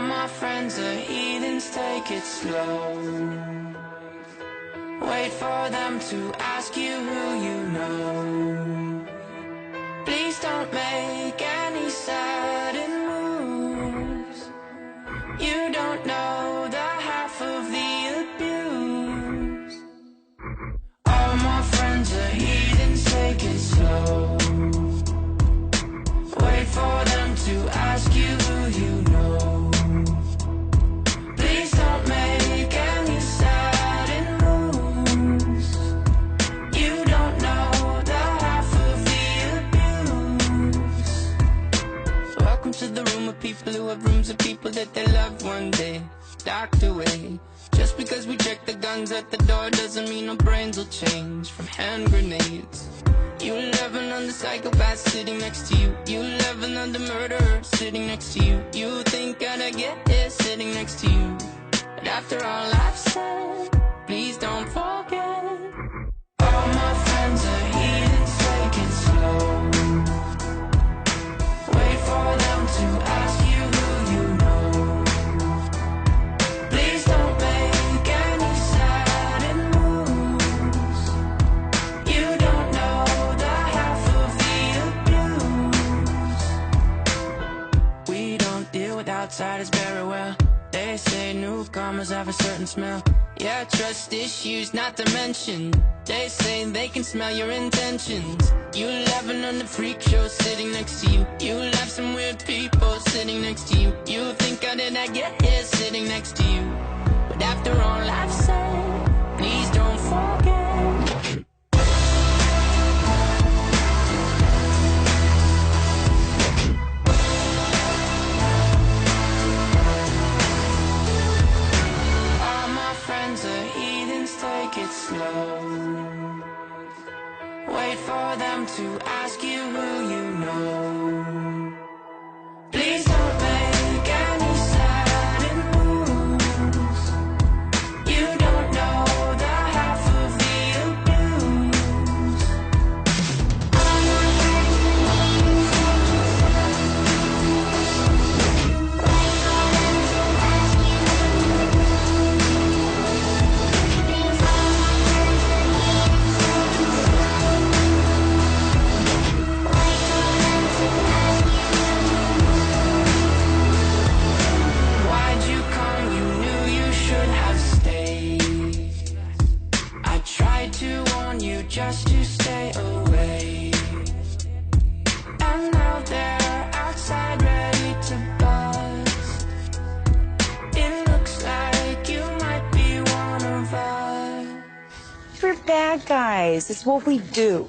my friends are heathens, take it slow. Wait for them to ask you who you know. Please don't make any sudden moves. You don't know the half of the abuse. All my friends are heathens, take it slow. Wait for them to ask you who you know. Please don't make any sudden moves. You don't know the half of the abuse. Welcome to the room of people who have rooms of people that they loved one day docked away. Just because we check the guns at the door doesn't mean our brains will change from hand grenades. You love another psychopath sitting next to you. You love another murderer sitting next to you. You think I'd get here sitting next to you. But after all I've said, please don't forget. All my friends are heathens, take it slow. Wait for them to ask you who you know. Please don't make any sudden moves. You don't know the half of the abuse. We don't deal with outsiders very well. They say newcomers have a certain smell. Yeah, trust issues not to mention. They say they can smell your intentions. You laughing on the freak show sitting next to you. You laugh some weird people sitting next to you. You think how did I get here sitting next to you. But after all I've said, please don't forget. All my friends are heathens, take it slow. Wait for them to ask you who you know. Please don't make any sudden moves. You don't know the half of the abuse. Why'd you come? You knew you should have stayed. I tried to warn you just to stay away. And now they're outside ready to bust. It looks like you might be one of us. We're bad guys. It's what we do.